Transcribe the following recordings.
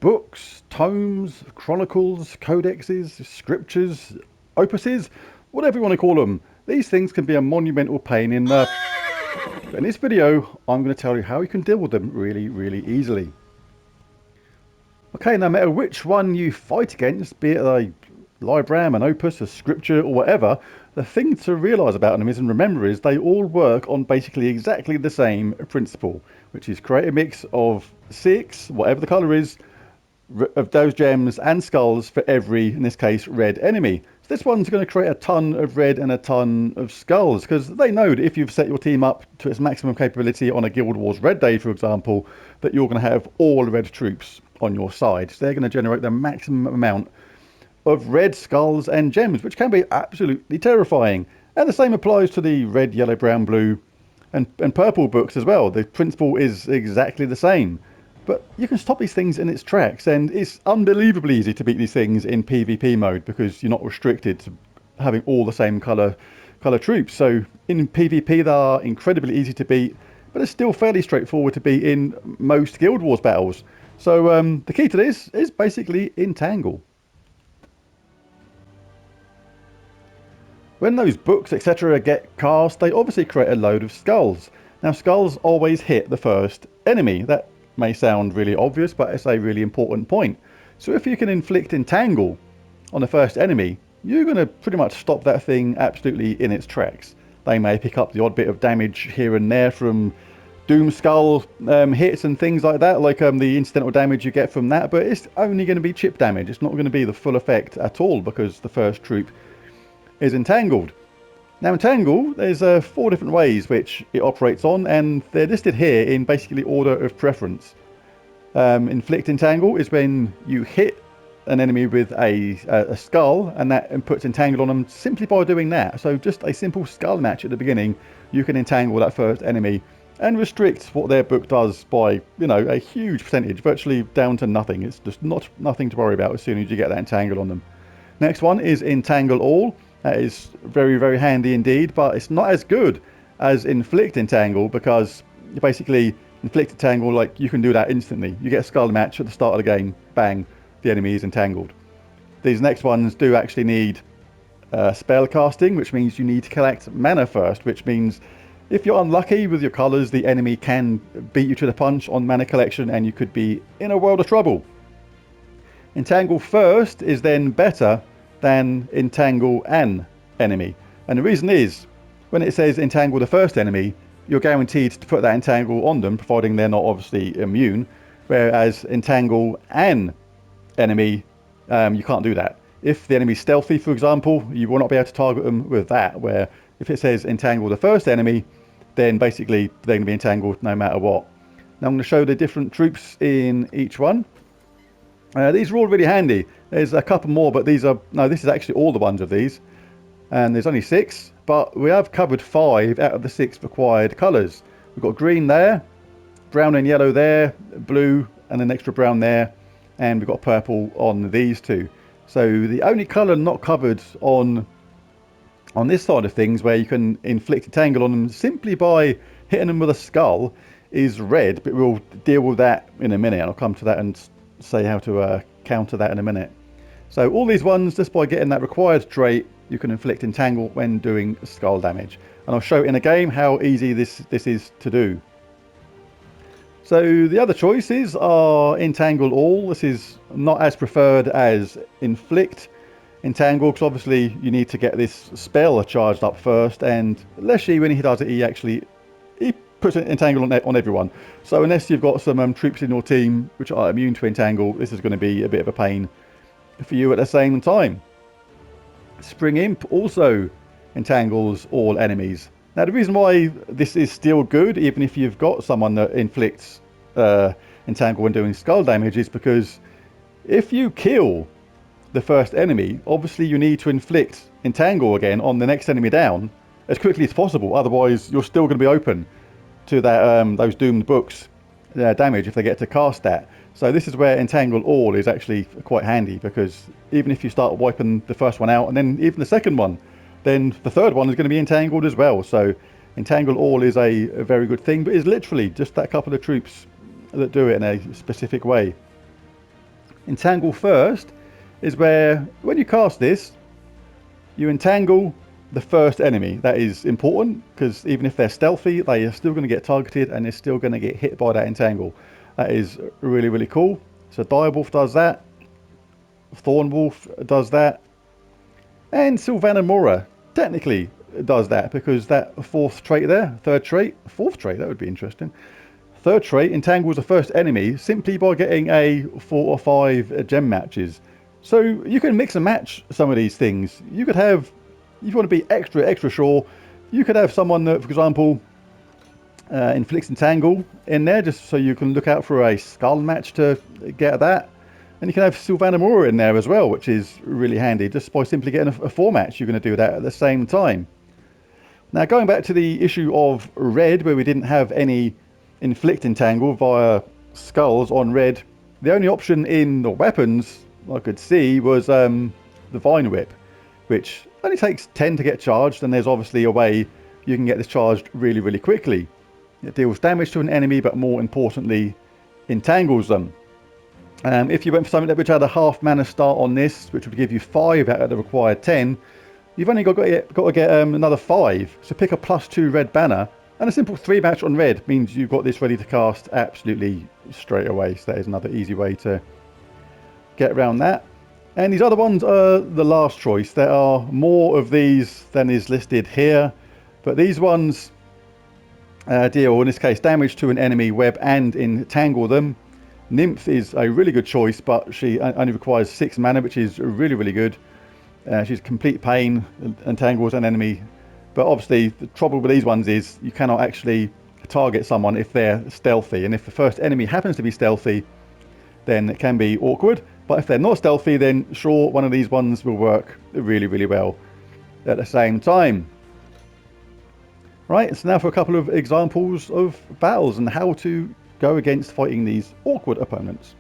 books, tomes, chronicles, codexes, scriptures, opuses, whatever you want to call them. These things can be a monumental pain in the... In this video, I'm going to tell you how you can deal with them really easily. Okay, no matter which one you fight against, be it a Libram, an Opus, a scripture or whatever, the thing to realise about them is, and remember, is they all work on basically exactly the same principle, which is create a mix of 6, whatever the colour is, of those gems and skulls for every, in this case, red enemy. So this one's going to create a ton of red and a ton of skulls, because they know that if you've set your team up to its maximum capability on a Guild Wars Red Day, for example, that you're going to have all red troops on your side. So they're going to generate the maximum amount of red skulls and gems, which can be absolutely terrifying. And the same applies to the red, yellow, brown, blue and purple books as well. The principle is exactly the same. But you can stop these things in its tracks, and it's unbelievably easy to beat these things in PvP mode because you're not restricted to having all the same colour troops. So in PvP they are incredibly easy to beat, but it's still fairly straightforward to beat in most Guild Wars battles. So the key to this is basically entangle. When those books, etc. get cast, they obviously create a load of skulls. Now, skulls always hit the first enemy. That may sound really obvious, but it's a really important point. So if you can inflict entangle on the first enemy, you're going to pretty much stop that thing absolutely in its tracks. They may pick up the odd bit of damage here and there from Doom Skull hits and things like that, like the incidental damage you get from that, but it's only going to be chip damage. It's not going to be the full effect at all because the first troop is entangled. Now, entangle, there's 4 different ways which it operates on, and they're listed here in basically order of preference. Inflict entangle is when you hit an enemy with a skull, and that puts entangle on them simply by doing that. So just a simple skull match at the beginning, you can entangle that first enemy and restrict what their book does by, you know, a huge percentage, virtually down to nothing. It's just nothing to worry about as soon as you get that entangle on them. Next one is entangle all. That is very handy indeed, but it's not as good as inflict entangle, because you basically inflict entangle, like, you can do that instantly. You get a skull match at the start of the game, bang, the enemy is entangled. These next ones do actually need spell casting, which means you need to collect mana first, which means if you're unlucky with your colours, the enemy can beat you to the punch on mana collection and you could be in a world of trouble. Entangle first is then better than entangle an enemy, and the reason is, when it says entangle the first enemy, you're guaranteed to put that entangle on them, providing they're not obviously immune, whereas entangle an enemy, you can't do that. If the enemy's stealthy, for example, you will not be able to target them with that, where if it says entangle the first enemy, then basically they're going to be entangled no matter what. Now I'm going to show the different troops in each one. These are all really handy. There's a couple more, but these are... No, this is actually all the ones of these. And there's only 6, but we have covered 5 out of the 6 required colours. We've got green there, brown and yellow there, blue and an extra brown there, and we've got purple on these 2. So the only colour not covered on this side of things, where you can inflict entangle on them simply by hitting them with a skull, is red, but we'll deal with that in a minute. I'll come to that and say how to counter that in a minute. So all these ones, just by getting that required trait, you can inflict entangle when doing skull damage, and I'll show in a game how easy this is to do. So the other choices are entangle all. This is not as preferred as inflict entangle, because obviously you need to get this spell charged up first, and Leshy, when he does it, he puts an entangle on everyone. So unless you've got some troops in your team which are immune to entangle, this is going to be a bit of a pain for you at the same time. Spring Imp also entangles all enemies. Now the reason why this is still good, even if you've got someone that inflicts entangle when doing skull damage, is because if you kill the first enemy, obviously you need to inflict entangle again on the next enemy down as quickly as possible. Otherwise you're still going to be open to that those doomed books damage if they get to cast that. So this is where entangle all is actually quite handy, because even if you start wiping the first one out and then even the second one, then the third one is going to be entangled as well. So entangle all is a very good thing, but it's literally just that couple of troops that do it in a specific way. Entangle first is where, when you cast this, you entangle the first enemy. That is important because even if they're stealthy, they are still going to get targeted and they're still going to get hit by that entangle. That is really, really cool. So Direwolf does that, Thornwolf does that, and Sylvana Mora technically does that because that fourth trait there, fourth trait, that would be interesting. Third trait entangles the first enemy simply by getting a 4 or 5 gem matches. So you can mix and match some of these things. You could have, if you want to be extra sure, you could have someone that, for example, inflicts entangle in there just so you can look out for a skull match to get that. And you can have Sylvana Mora in there as well, which is really handy. Just by simply getting a 4 match, you're going to do that at the same time. Now going back to the issue of red, where we didn't have any inflict entangle via skulls on red, the only option in the weapons I could see was the Vine Whip, which only takes 10 to get charged, and there's obviously a way you can get this charged really, really quickly. It deals damage to an enemy, but more importantly, entangles them. If you went for something which had a half mana start on this, which would give you 5 out of the required 10, you've only got to get another 5. So pick a +2 red banner, and a simple 3 match on red means you've got this ready to cast absolutely straight away. So that is another easy way to get around that. And these other ones are the last choice. There are more of these than is listed here, but these ones deal, in this case, damage to an enemy, web and entangle them. Nymph is a really good choice, but she only requires 6 mana, which is really, really good. She's complete pain, entangles an enemy. But obviously, the trouble with these ones is you cannot actually target someone if they're stealthy. And if the first enemy happens to be stealthy, then it can be awkward. But if they're not stealthy, then sure, one of these ones will work really, really well at the same time. Right, so now for a couple of examples of battles and how to go against fighting these awkward opponents.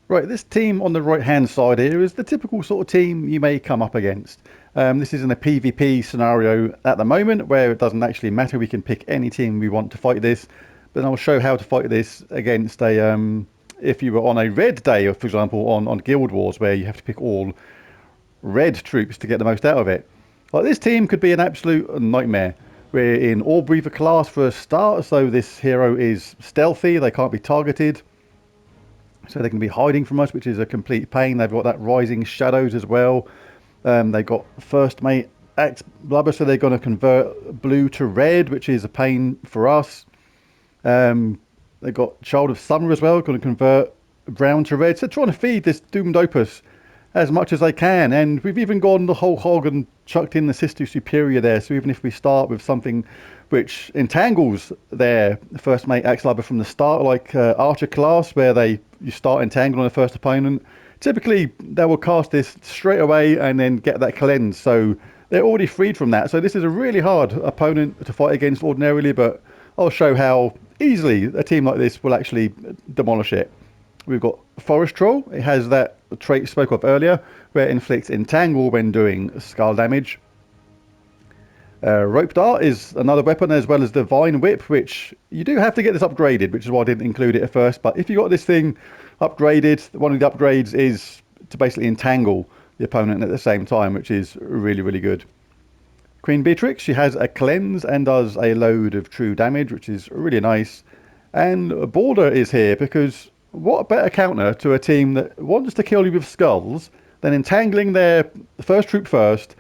Right, this team on the right hand side here is the typical sort of team you may come up against. This is in a PvP scenario at the moment where it doesn't actually matter. We can pick any team we want to fight this, but I'll show how to fight this against a if you were on a red day, or for example on Guild Wars, where you have to pick all red troops to get the most out of it. Like, this team could be an absolute nightmare. We're in All Breather class for a start, so this hero is stealthy, they can't be targeted, so they can be hiding from us, which is a complete pain. They've got that rising shadows as well. They've got first mate axe blubber, so they're going to convert blue to red, which is a pain for us. They've got Child of Summer as well, going to convert brown to red. So trying to feed this doomed Opus as much as they can, and we've even gone the whole hog and chucked in the Sister Superior there. So even if we start with something which entangles their first mate axe blubber from the start, like Archer class, where you start entangling on the first opponent, typically they will cast this straight away and then get that cleanse, so they're already freed from that. So this is a really hard opponent to fight against ordinarily, but I'll show how easily a team like this will actually demolish it. We've got Forest Troll. It has that trait spoke of earlier, where it inflicts entangle when doing skull damage. Rope Dart is another weapon, as well as the Vine Whip, which you do have to get this upgraded, which is why I didn't include it at first. But if you got this thing upgraded, one of the upgrades is to basically entangle the opponent at the same time, which is really, really good. Queen Beatrix, she has a cleanse and does a load of true damage, which is really nice. And Border is here because what a better counter to a team that wants to kill you with skulls than entangling their first troop first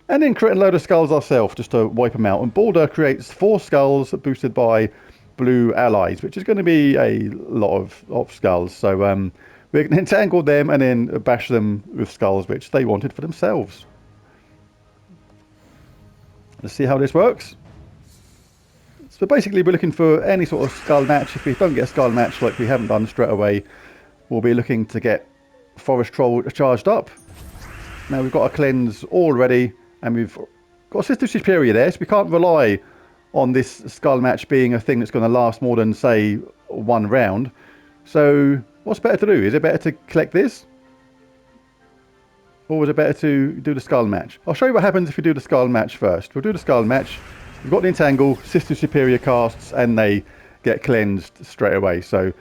and then creating a load of skulls ourselves just to wipe them out. And Border creates 4 skulls boosted by blue allies, which is going to be a lot of skulls. So we can entangle them and then bash them with skulls which they wanted for themselves. Let's see how this works. So basically we're looking for any sort of skull match. If we don't get a skull match like we haven't done straight away, we'll be looking to get Forest Troll charged up. Now we've got a cleanse already, and we've got Sister Superior there, so we can't rely on this skull match being a thing that's going to last more than, say, 1 round. So what's better to do? Is it better to collect this? Or is it better to do the skull match? I'll show you what happens if we do the skull match first. We'll do the skull match. We've got the entangle, Sister Superior casts, and they get cleansed straight away. So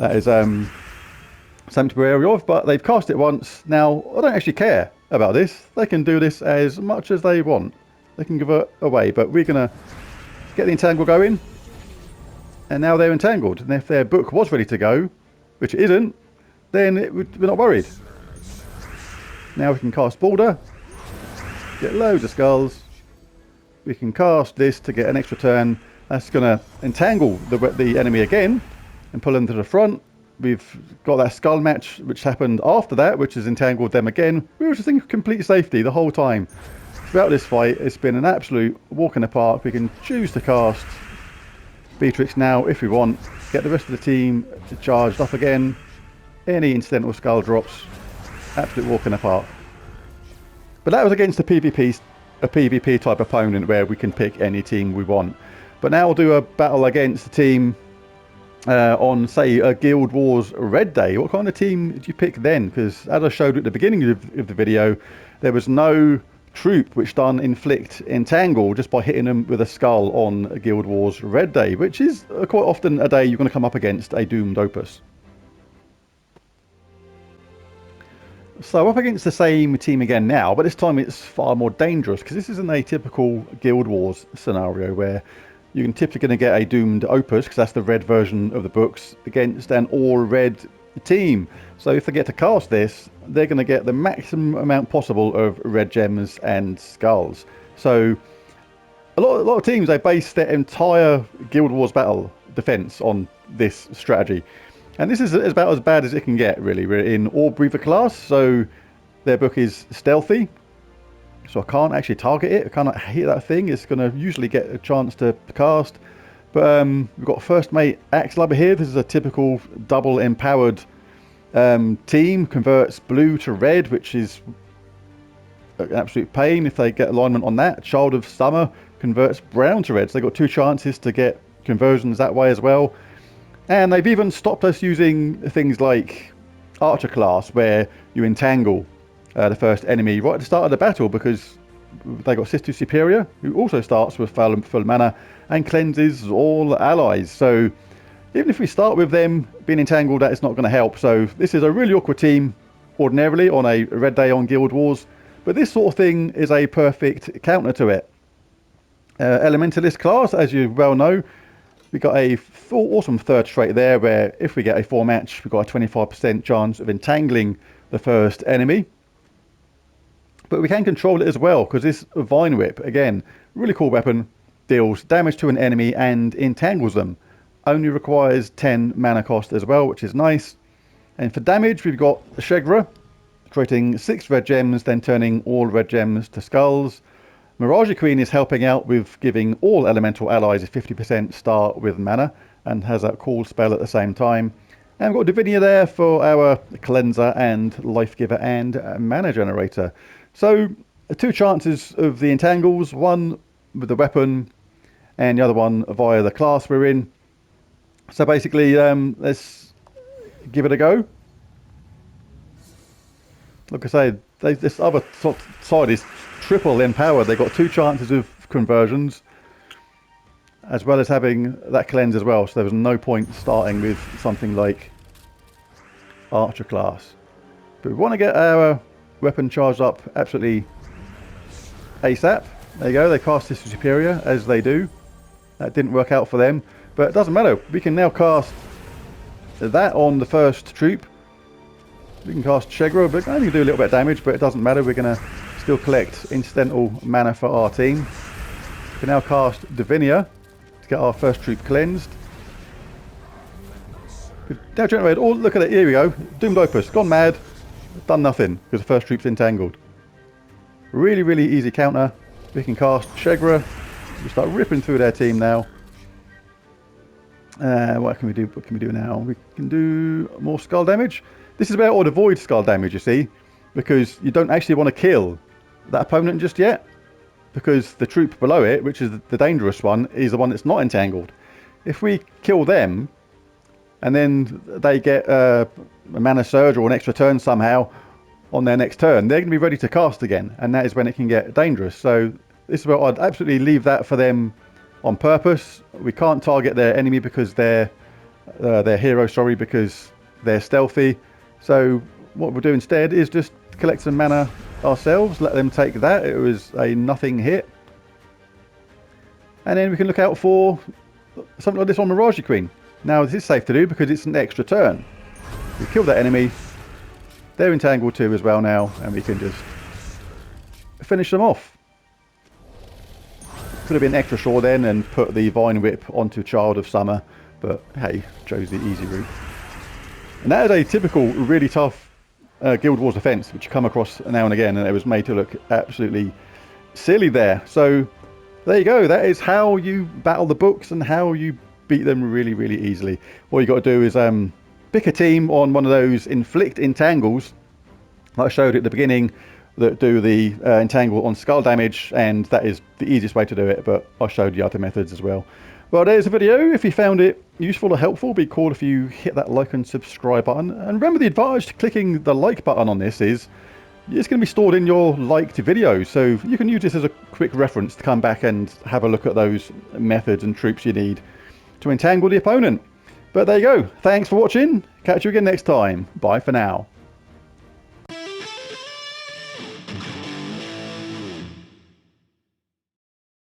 That is something to be wary of, but they've cast it once. Now, I don't actually care about this. They can do this as much as they want. They can give it away, but we're going to get the entangle going. And now they're entangled. And if their book was ready to go, which it isn't, then we're not worried. Now we can cast Boulder, get loads of skulls. We can cast this to get an extra turn. That's going to entangle the enemy again and pull them to the front. We've got that skull match which happened after that, which has entangled them again. We were just in complete safety the whole time. Throughout this fight, it's been an absolute walk in the park. We can choose to cast Beatrix now if we want. Get the rest of the team charged up again. Any incidental skull drops. Absolute walk in the park. But that was against a PvP type opponent where we can pick any team we want. But now we'll do a battle against a team on, say, a Guild Wars Red Day. What kind of team did you pick then? Because as I showed at the beginning of the video, there was no troop which done inflict entangle just by hitting them with a skull on a Guild Wars Red Day, which is quite often a day you're going to come up against a doomed Opus. So up against the same team again now, but this time it's far more dangerous because this isn't a typical Guild Wars scenario where you're typically going to get a doomed Opus, because that's the red version of the books, against an all-red team. So if they get to cast this, they're going to get the maximum amount possible of red gems and skulls. So a lot of teams, they base their entire Guild Wars battle defense on this strategy. And this is about as bad as it can get, really. We're in All Breather class, so their book is stealthy. So I can't actually target it. I cannot hit that thing. It's going to usually get a chance to cast. But we've got First Mate Axel over here. This is a typical double empowered team. Converts blue to red, which is an absolute pain if they get alignment on that. Child of Summer converts brown to red. So they've got 2 chances to get conversions that way as well. And they've even stopped us using things like Archer class, where you entangle the first enemy right at the start of the battle, because they got Sister Superior, who also starts with full mana and cleanses all allies. So even if we start with them being entangled, that is not going to help. So this is a really awkward team ordinarily on a Red Day on Guild Wars, but this sort of thing is a perfect counter to it. Elementalist class, as you well know, we got a awesome third trait there, where if we get a 4 match, we've got a 25% chance of entangling the first enemy. But we can control it as well, because this Vine Whip, again, really cool weapon, deals damage to an enemy and entangles them. Only requires 10 mana cost as well, which is nice. And for damage, we've got Shegra, creating 6 red gems, then turning all red gems to skulls. Mirage Queen is helping out with giving all elemental allies a 50% start with mana, and has that cool spell at the same time. And we've got Divinia there for our cleanser and life giver and mana generator. So 2 chances of the entangles, one with the weapon and the other one via the class we're in. So basically, let's give it a go. Like I say, this other side is triple empowered. They've got 2 chances of conversions, as well as having that cleanse as well. So there was no point starting with something like Archer class. But we want to get our weapon charged up absolutely ASAP. There you go, they cast Sister Superior, as they do. That didn't work out for them, but it doesn't matter. We can now cast that on the first troop. We can cast Shegra, but only do a little bit of damage, but it doesn't matter. We're going to still collect incidental mana for our team. We can now cast Divinia to get our first troop cleansed. We've now generated all, look at it, here we go. Doomed Opus, gone mad, done nothing, because the first troop's entangled. Really, really easy counter. We can cast Shegra. We start ripping through their team now. What can we do? What can we do now? We can do more skull damage. This is where I would avoid skull damage, you see, because you don't actually want to kill that opponent just yet, because the troop below it, which is the dangerous one, is the one that's not entangled. If we kill them, and then they get a mana surge or an extra turn somehow on their next turn, they're going to be ready to cast again, and that is when it can get dangerous. So this is where I'd absolutely leave that for them on purpose. We can't target their enemy because they're their hero, sorry, because they're stealthy. So what we'll do instead is just collect some mana ourselves, let them take that. It was a nothing hit. And then we can look out for something like this on Mirage Queen. Now this is safe to do because it's an extra turn. We kill that enemy. They're entangled too as well now, and we can just finish them off. Could have been extra sure then and put the Vine Whip onto Child of Summer, but hey, chose the easy route. And that is a typical, really tough Guild Wars defense, which you come across now and again, and it was made to look absolutely silly there. So there you go. That is how you battle the books and how you beat them really, really easily. All you got to do is pick a team on one of those inflict entangles that I showed at the beginning that do the entangle on skull damage, and that is the easiest way to do it, but I showed you other methods as well. Well, there's the video. If you found it useful or helpful, it'd be cool if you hit that like and subscribe button. And remember, the advantage to clicking the like button on this is it's going to be stored in your liked videos, so you can use this as a quick reference to come back and have a look at those methods and troops you need to entangle the opponent. But there you go. Thanks for watching. Catch you again next time. Bye for now.